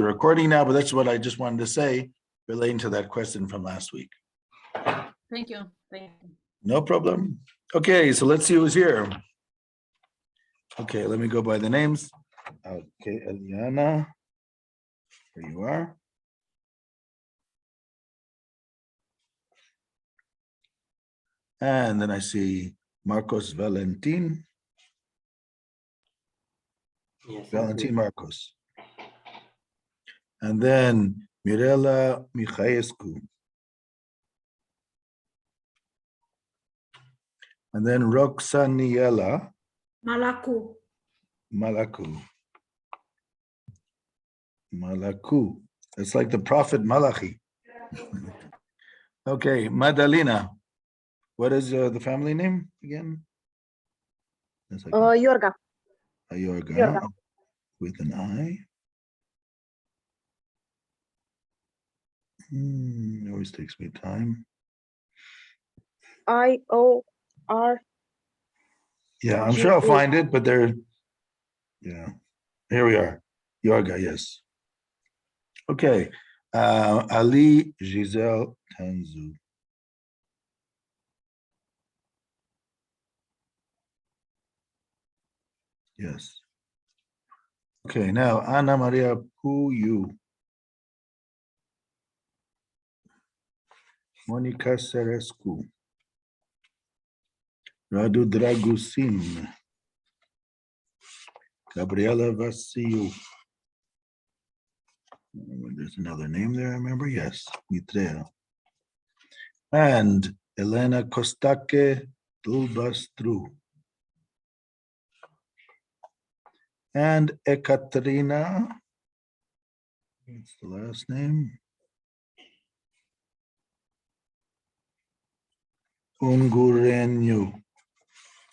the recording now, but that's what I just wanted to say relating to that question from last week. Thank you. Thank you. No problem. Okay, so let's see who's here. Okay, let me go by the names. Okay, Eliana, here you are. And then I see Marcos Valentin. Yes, Valentin Marcos. And then Mirela Mihaescu. And then Roxaniela Malaku. Malaku. Malaku. It's like the prophet Malachi. Okay, Madalena. What is the family name again? Yorga. Ayorga. Yorga. With an I. It always takes me time. IOR. Yeah, I'm sure I'll find it, but they're, yeah. Here we are. Yorga, yes. Okay. Ali Giselle Tanzu. Yes. Okay, now Ana Maria Puyu. Monica Serescu. Radu Dragusin. Gabriela Vasiu. There's another name there, I remember. Yes, Mitreo. And Elena Kostake Dulbastru. And Ekaterina. That's the last name. Ungureanu.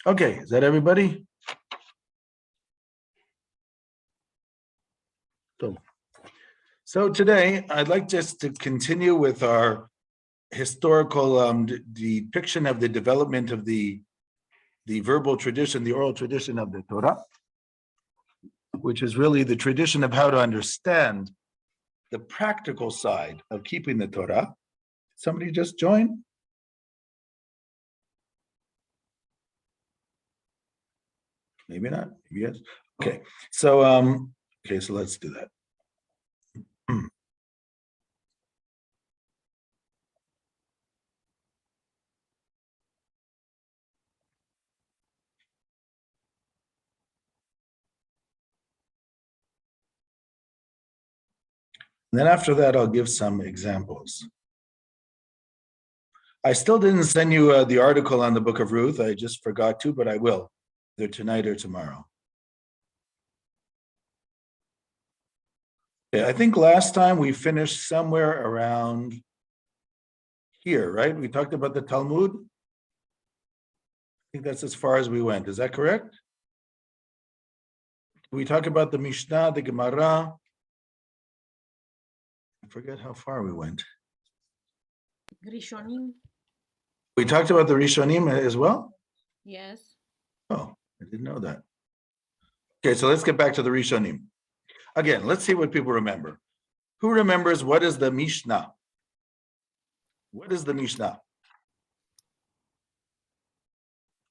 Okay, is that everybody? So today I'd like just to continue with our historical depiction of the development of the verbal tradition, the oral tradition of the Torah, which is really the tradition of how to understand the practical side of keeping the Torah. Somebody just join? Maybe not, maybe yes. Okay, so so let's do that. And then after that, I'll give some examples. I still didn't send you the article on the Book of Ruth. I just forgot to, but I will, either tonight or tomorrow. Okay, I think last time we finished somewhere around here, right? We talked about the Talmud. I think that's as far as we went. Is that correct? We talk about the Mishnah, the Gemara. I forget how far we went. Rishonim. We talked about the Rishonim as well? Yes. Oh, I didn't know that. Okay, so let's get back to the Rishonim. Again, let's see what people remember. Who remembers what is the Mishnah? What is the Mishnah?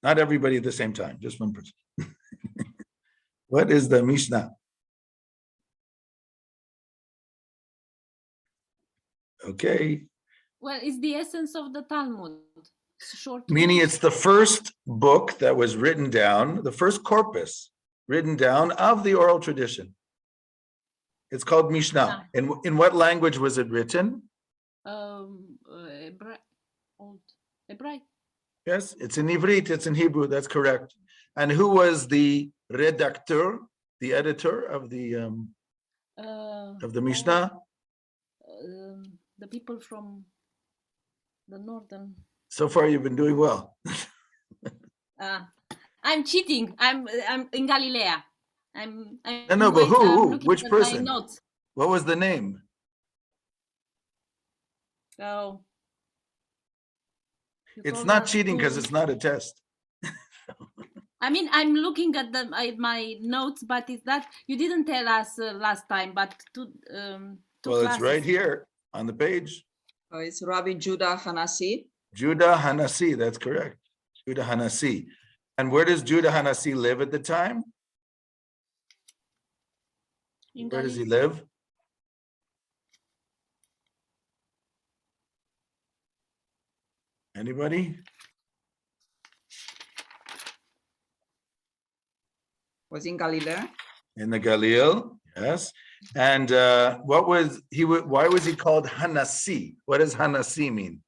Not everybody at the same time, just one person. What is the Mishnah? Okay. Well, it's the essence of the Talmud. It's short. Meaning it's the first book that was written down, the first corpus written down of the oral tradition. It's called Mishnah. In what language was it written? Old Hebraic. Yes, it's in Ivrit, it's in Hebrew, that's correct. And who was the redacteur, the editor of the Mishnah? The people from the northern. So far, you've been doing well. I'm cheating. I'm in Galilee. No, but who? Which my person? notes. What was the name? Oh. It's not cheating because it's not a test. I mean, I'm looking at my notes, but is that you didn't tell us last time, but two Well, it's classes. right here on the page. It's Rabbi Judah Hanasi. Judah Hanasi, that's correct. Judah Hanasi. And where does Judah Hanasi live at the time? In Where does he Galilee. live? Anybody? Was in Galilee. In the Galil, yes. And what was he? Why was he called Hanasi? What does Hanasi mean?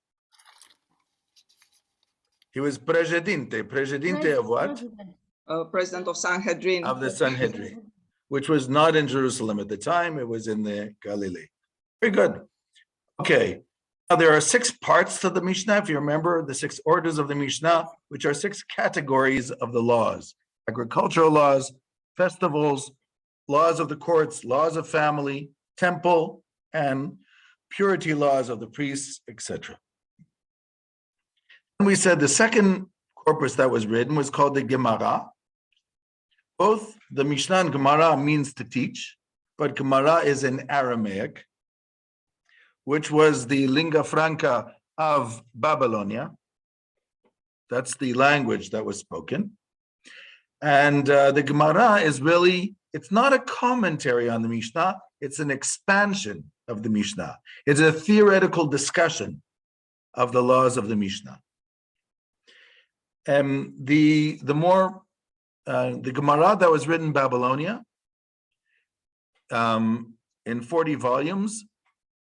He was presidente of what? President. President of Sanhedrin. Of the Sanhedrin, which was not in Jerusalem at the time. It was in the Galilee. Very good. Okay. Now there are 6 parts to the Mishnah. If you remember the 6 orders of the Mishnah, which are 6 categories of the laws: agricultural laws, festivals, laws of the courts, laws of family, temple, and purity laws of the priests, etc. And we said the second corpus that was written was called the Gemara. Both the Mishnah and Gemara means to teach, but Gemara is in Aramaic, which was the lingua franca of Babylonia. That's the language that was spoken. And the Gemara is really, it's not a commentary on the Mishnah, it's an expansion of the Mishnah. It's a theoretical discussion of the laws of the Mishnah. The Gemara that was written in Babylonia in 40 volumes.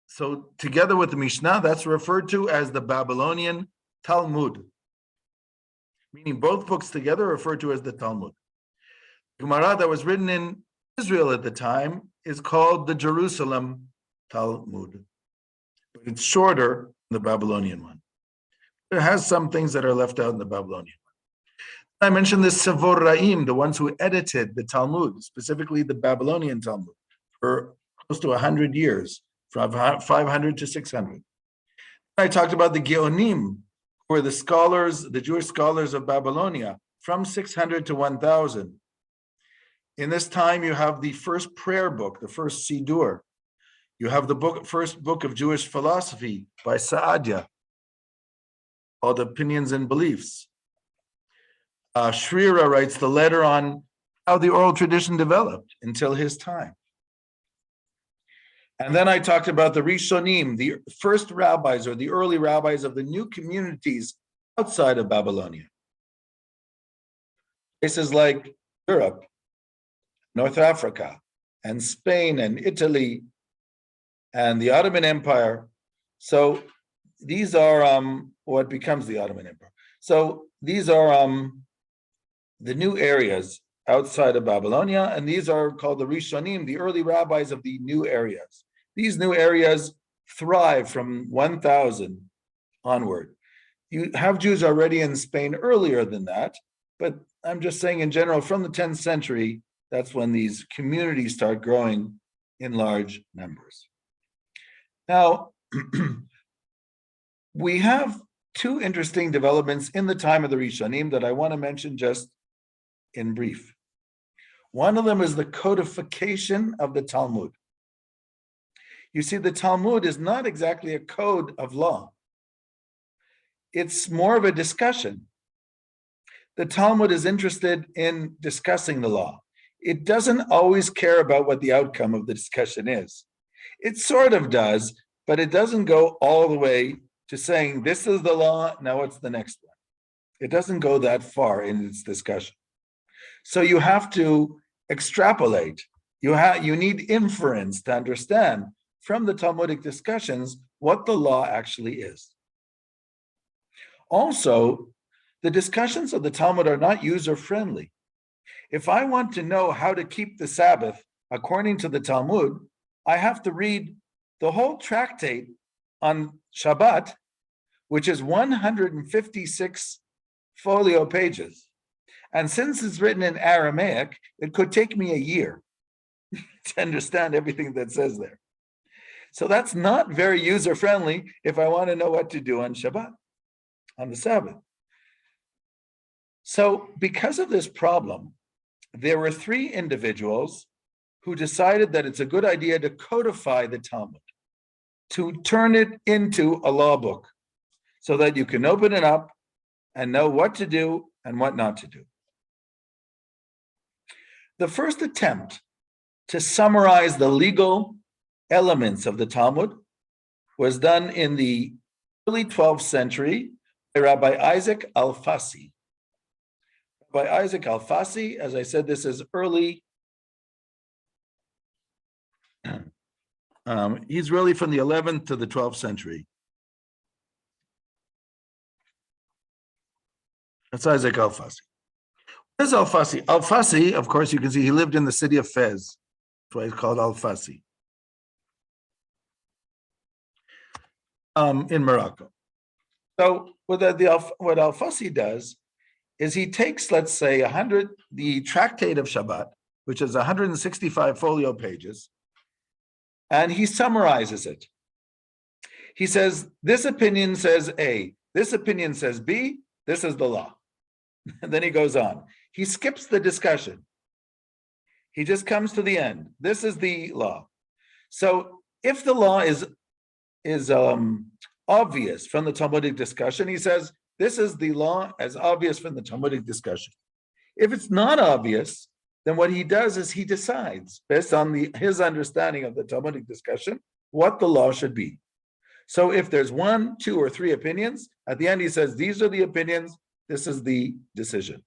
So together with the Mishnah, that's referred to as the Babylonian Talmud, meaning both books together are referred to as the Talmud. Gemara that was written in Israel at the time is called the Jerusalem Talmud, but it's shorter than the Babylonian one. It has some things that are left out in the Babylonian one. I mentioned the Sevoraim, the ones who edited the Talmud, specifically the Babylonian Talmud, for close to 100 years, from 500 to 600. I talked about the Geonim, who are the scholars, the Jewish scholars of Babylonia, from 600 to 1000. In this time, you have the first prayer book, the first Siddur. You have the first book of Jewish philosophy by Saadia, called Opinions and Beliefs. Shrira writes the letter on how the oral tradition developed until his time. And then I talked about the Rishonim, the first rabbis or the early rabbis of the new communities outside of Babylonia. Places like Europe, North Africa, and Spain and Italy, and the Ottoman Empire. So these are what becomes the Ottoman Empire. So these are the new areas outside of Babylonia, and these are called the Rishonim, the early rabbis of the new areas. These new areas thrive from 1000 onward. You have Jews already in Spain earlier than that, but I'm just saying in general, from the 10th century, that's when these communities start growing in large numbers. Now, we have 2 interesting developments in the time of the Rishonim that I want to mention just in brief. One of them is the codification of the Talmud. You see, the Talmud is not exactly a code of law. It's more of a discussion. The Talmud is interested in discussing the law. It doesn't always care about what the outcome of the discussion is. It sort of does, but it doesn't go all the way to saying, this is the law, now what's the next one? It doesn't go that far in its discussion. So you have to extrapolate. You need inference to understand from the Talmudic discussions what the law actually is. Also, the discussions of the Talmud are not user-friendly. If I want to know how to keep the Sabbath according to the Talmud, I have to read the whole tractate on Shabbat, which is 156 folio pages. And since it's written in Aramaic, it could take me a year to understand everything that says there. So that's not very user-friendly if I want to know what to do on Shabbat, on the Sabbath. So because of this problem, there were three individuals who decided that it's a good idea to codify the Talmud, to turn it into a law book so that you can open it up and know what to do and what not to do. The first attempt to summarize the legal elements of the Talmud was done in the early 12th century by Rabbi Isaac Alfasi. By Isaac Alfasi, as I said, this is early. He's really from the 11th to the 12th century. That's Isaac Alfasi. What is Alfasi? Alfasi, of course, you can see he lived in the city of Fez. That's why he's called Alfasi. In Morocco. So what Alfasi does is he takes, let's say, the Tractate of Shabbat, which is 165 folio pages, and he summarizes it. He says, this opinion says A, this opinion says B, this is the law. And then he goes on. He skips the discussion. He just comes to the end. This is the law. So if the law is obvious from the Talmudic discussion, he says, this is the law as obvious from the Talmudic discussion. If it's not obvious, then what he does is he decides, based on his understanding of the Talmudic discussion, what the law should be. So if there's 1, 2, or 3 opinions, at the end he says, these are the opinions, this is the decision.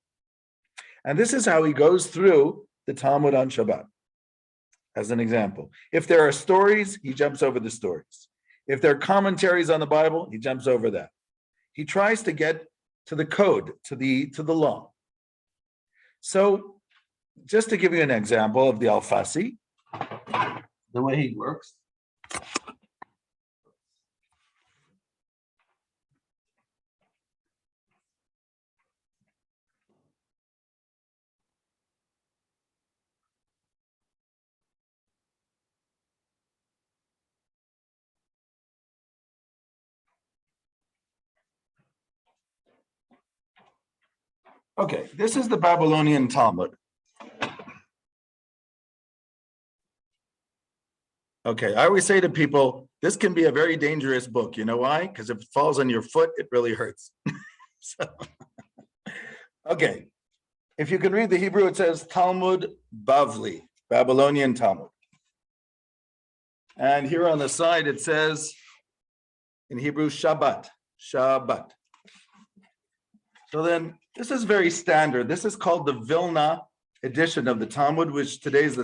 And this is how he goes through the Talmud on Shabbat, as an example. If there are stories, he jumps over the stories. If there are commentaries on the Bible, he jumps over that. He tries to get to the code, to the law. So just to give you an example of the Alfasi, the way he works. Okay, this is the Babylonian Talmud. Okay, I always say to people, this can be a very dangerous book. You know why? Because if it falls on your foot, it really hurts. So, okay, if you can read the Hebrew, it says Talmud Bavli, Babylonian Talmud. And here on the side, it says in Hebrew, Shabbat, Shabbat. So then, this is very standard. This is called the Vilna edition of the Talmud, which today is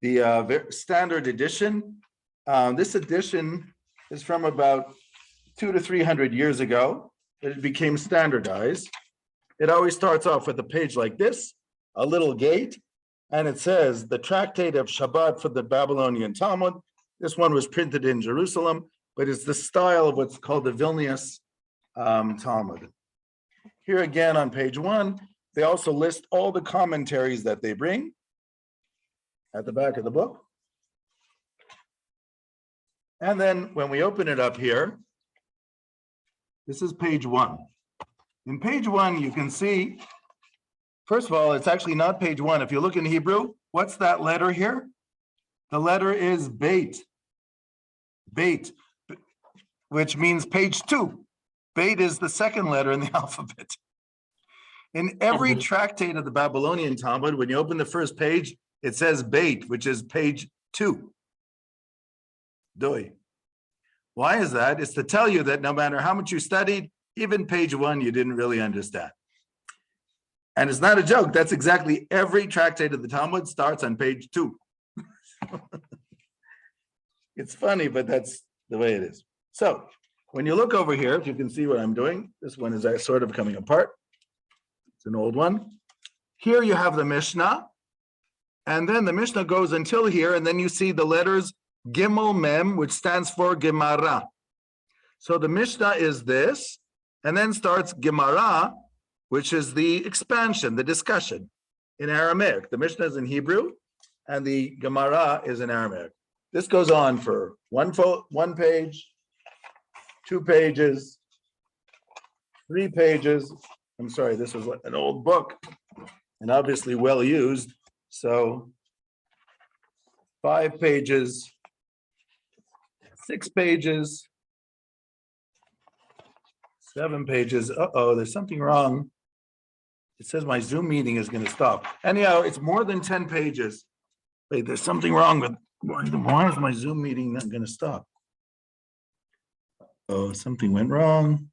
the standard edition. This edition is from about 200 to 300 years ago. It became standardized. It always starts off with a page like this, a little gate, and it says the Tractate of Shabbat for the Babylonian Talmud. This one was printed in Jerusalem, but it's the style of what's called the Vilnius Talmud. Here again on page 1, they also list all the commentaries that they bring at the back of the book. And then when we open it up here, this is page 1. In page 1, you can see, first of all, it's actually not page 1. If you look in Hebrew, what's that letter here? The letter is Beit. Beit, which means page 2. Beit is the second letter in the alphabet. In every tractate of the Babylonian Talmud, when you open the first page, it says Beit, which is page 2. Doi. Why is that? It's to tell you that no matter how much you studied, even page 1, you didn't really understand. And it's not a joke. That's exactly every tractate of the Talmud starts on page 2. It's funny, but that's the way it is. So when you look over here, if you can see what I'm doing, this one is sort of coming apart. It's an old one. Here you have the Mishnah. And then the Mishnah goes until here, and then you see the letters Gimel Mem, which stands for Gemara. So the Mishnah is this, and then starts Gemara, which is the expansion, the discussion in Aramaic. The Mishnah is in Hebrew, and the Gemara is in Aramaic. This goes on for one page, 2 pages, 3 pages, I'm sorry, this was an old book and obviously well used. So 5 pages, 6 pages, 7 pages. Uh-oh, there's something wrong. It says my Zoom meeting is going to stop. Anyhow, it's more than 10 pages. Wait, there's something wrong with, why is my Zoom meeting not going to stop? Oh, something went wrong.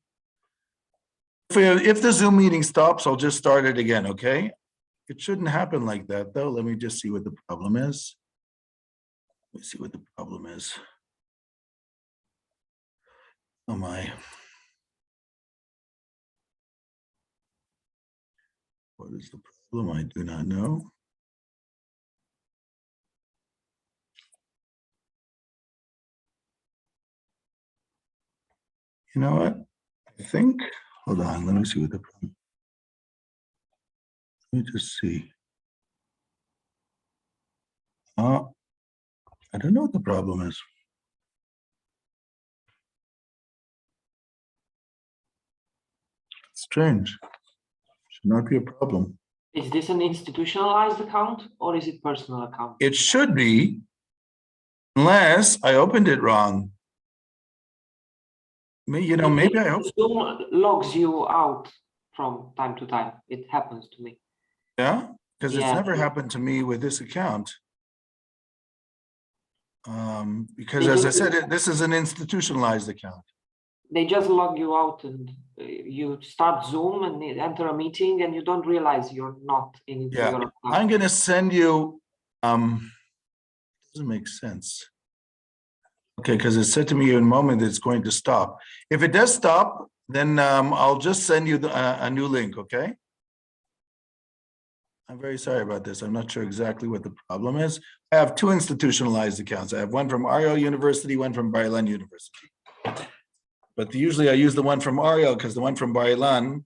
If the Zoom meeting stops, I'll just start it again, okay? It shouldn't happen like that, though. Let me just see what the problem is. Let me see what the problem is. Oh my. What is the problem? I do not know. You know what? I think, hold on, let me see what the problem. Let me just see. Oh, I don't know what the problem is. Strange. Should not be a problem. Is this an institutionalized account or is it personal account? It should be, unless I opened it wrong. Maybe I hope, Zoom logs you out from time to time. It happens to me. yeah, because it's Yeah. never happened to me with this account. Because as I said, this is an institutionalized account. They just log you out and you start Zoom and enter a meeting and you don't realize you're not in Yeah, your account. I'm gonna send you, doesn't make sense. Okay, because it said to me in a moment it's going to stop. If it does stop, then I'll just send you a new link, okay? I'm very sorry about this. I'm not sure exactly what the problem is. I have 2 institutionalized accounts. I have one from Ariel University, one from Bar-Ilan University. But usually I use the one from Ariel because the one from Bar-Ilan, I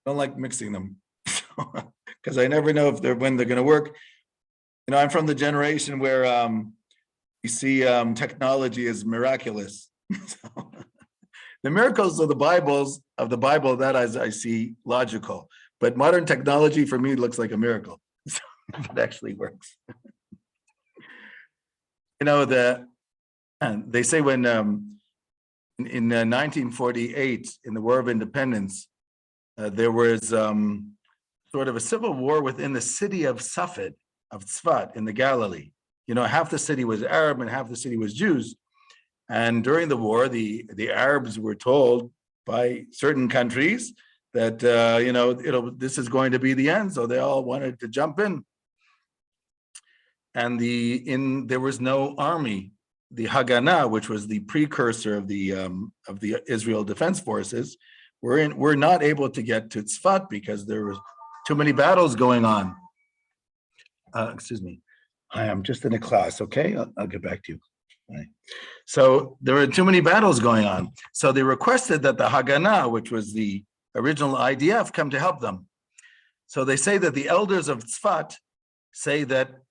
don't like mixing them. Because I never know if when they're going to work. I'm from the generation where you see technology is miraculous. So, the miracles of the Bible that I see logical, but modern technology for me looks like a miracle. So it actually works. They say when in 1948 in the War of Independence, there was sort of a civil war within the city of Tzfat in the Galilee. Half the city was Arab and half the city was Jews. And during the war, the Arabs were told by certain countries that, this is going to be the end. So they all wanted to jump in. And there was no army. The Haganah, which was the precursor of the Israel Defense Forces, were not able to get to Tzfat because there was too many battles going on. Excuse me. Hi, I'm just in a class, okay? I'll get back to you. Right. So there were too many battles going on. So they requested that the Haganah, which was the original IDF, come to help them. So they say that the elders of Tzfat say that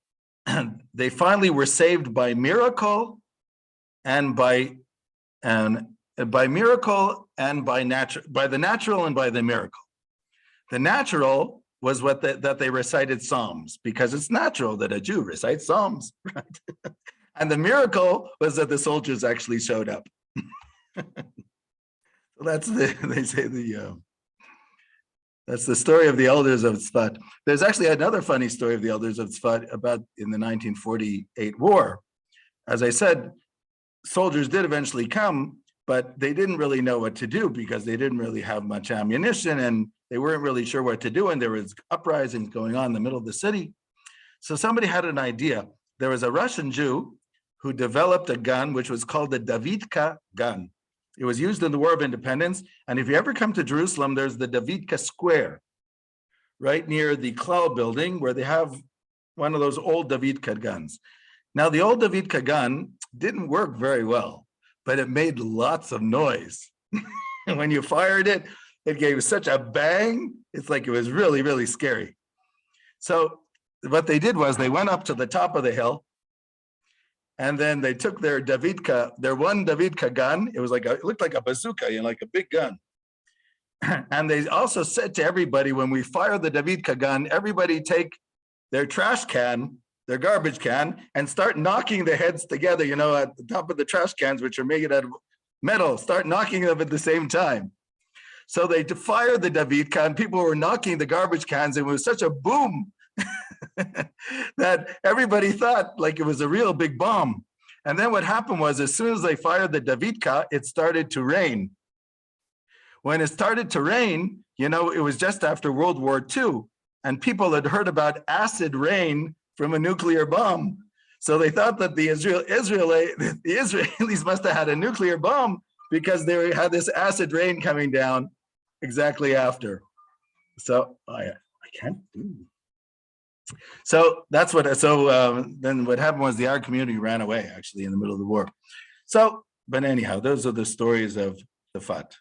they finally were saved by miracle and by miracle and by the natural and by the miracle. The natural was that they recited Psalms, because it's natural that a Jew recites Psalms, right? And the miracle was that the soldiers actually showed up. So that's the story of the elders of Tzfat. There's actually another funny story of the elders of Tzfat about in the 1948 war. As I said, soldiers did eventually come, but they didn't really know what to do because they didn't really have much ammunition and they weren't really sure what to do. And there was uprisings going on in the middle of the city. So somebody had an idea. There was a Russian Jew who developed a gun, which was called the Davidka gun. It was used in the War of Independence. And if you ever come to Jerusalem, there's the Davidka Square, right near the Klal building, where they have one of those old Davidka guns. Now, the old Davidka gun didn't work very well, but it made lots of noise. And when you fired it, it gave such a bang. It's like it was really, really scary. So what they did was they went up to the top of the hill, and then they took their one Davidka gun. It looked like a bazooka, like a big gun. And they also said to everybody, when we fire the Davidka gun, everybody take their trash can, their garbage can, and start knocking the heads together, you know, at the top of the trash cans, which are made out of metal, start knocking them at the same time. So they fired the Davidka, and people were knocking the garbage cans. It was such a boom that everybody thought like it was a real big bomb. And then what happened was, as soon as they fired the Davidka, it started to rain. When it started to rain, you know, it was just after World War II, and people had heard about acid rain from a nuclear bomb. So they thought that the Israelis must have had a nuclear bomb because they had this acid rain coming down exactly after. So I can't do. So that's what, then what happened was the Arab community ran away actually in the middle of the war. So, but anyhow, those are the stories of the Fat.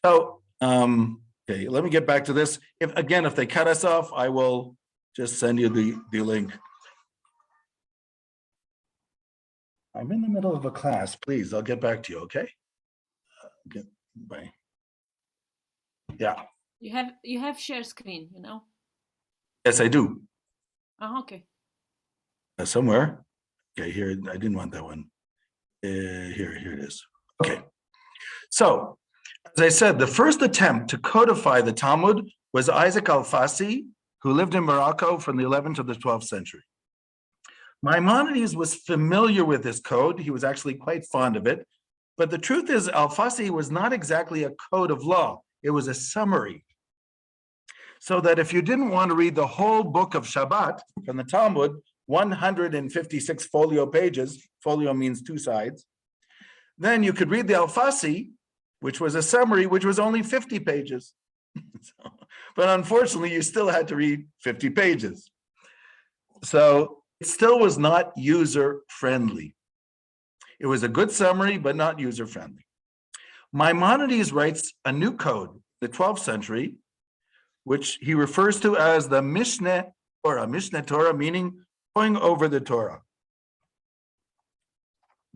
So, okay, let me get back to this. If they cut us off, I will just send you the link. I'm in the middle of a class, please, I'll get back to you, okay? Okay, bye. Yeah, You have share screen, you know? yes, I do. Oh, okay. Somewhere. Okay, here, I didn't want that one. Here it is. Okay. So, as I said, the first attempt to codify the Talmud was Isaac Al-Fasi, who lived in Morocco from the 11th to the 12th century. Maimonides was familiar with this code. He was actually quite fond of it. But the truth is, Al-Fasi was not exactly a code of law. It was a summary. So that if you didn't want to read the whole book of Shabbat from the Talmud, 156 folio pages, folio means 2 sides, then you could read the Al-Fasi, which was a summary, which was only 50 pages. But unfortunately, you still had to read 50 pages. So it still was not user-friendly. It was a good summary, but not user-friendly. Maimonides writes a new code, the 12th century, which he refers to as the Mishneh Torah, meaning going over the Torah.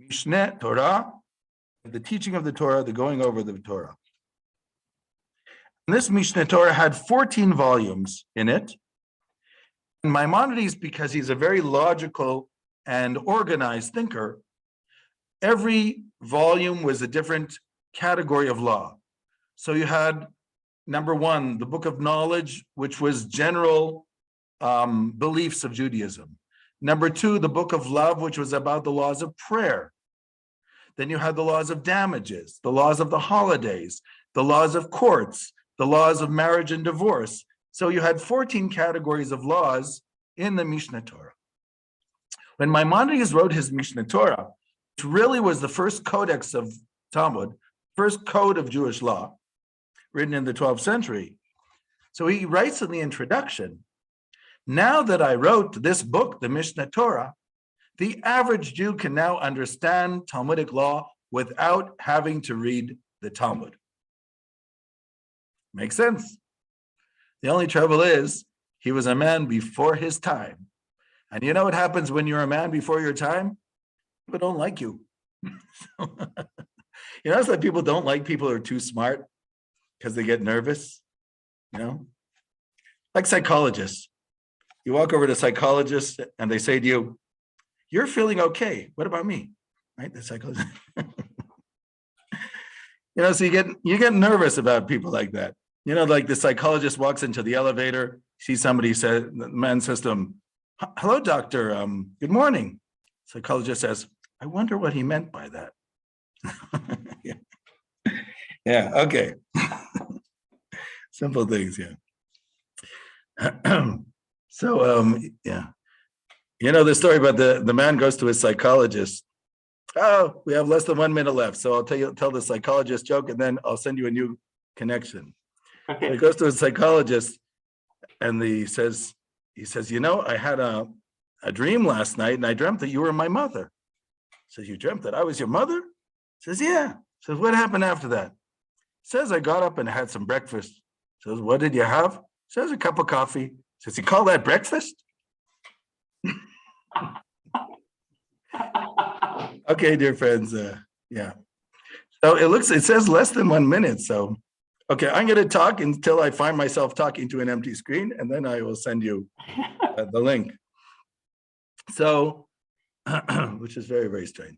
Mishneh Torah, the teaching of the Torah, the going over the Torah. And this Mishneh Torah had 14 volumes in it. And Maimonides, because he's a very logical and organized thinker, every volume was a different category of law. So you had number 1, the Book of Knowledge, which was general beliefs of Judaism. Number 2, the Book of Love, which was about the laws of prayer. Then you had the laws of damages, the laws of the holidays, the laws of courts, the laws of marriage and divorce. So you had 14 categories of laws in the Mishneh Torah. When Maimonides wrote his Mishneh Torah, which really was the first codex of Talmud, first code of Jewish law, written in the 12th century. So he writes in the introduction, now that I wrote this book, the Mishneh Torah, the average Jew can now understand Talmudic law without having to read the Talmud. Makes sense. The only trouble is, he was a man before his time. And you know what happens when you're a man before your time? People don't like you. You know, it's like people don't like people who are too smart because they get nervous, you know? Like psychologists. You walk over to a psychologist and they say to you, you're feeling okay. What about me? Right? The psychologist. You know, so you get nervous about people like that. You know, like the psychologist walks into the elevator, sees somebody, the man says to him, hello, doctor, good morning. Psychologist says, I wonder what he meant by that. Yeah, okay. Simple things, yeah. So, yeah. You know the story about the man goes to his psychologist. Oh, we have less than 1 minute left. So I'll tell the psychologist joke and then I'll send you a new connection. Okay. So he goes to his psychologist and he says, you know, I had a dream last night and I dreamt that you were my mother. Says, you dreamt that I was your mother? Says, yeah. Says, what happened after that? Says, I got up and had some breakfast. Says, what did you have? Says, a cup of coffee. Says, you call that breakfast? Okay, dear friends, yeah. So it says less than 1 minute. So Okay, I'm going to talk until I find myself talking to an empty screen, and then I will send you the link. So, which is very, very strange.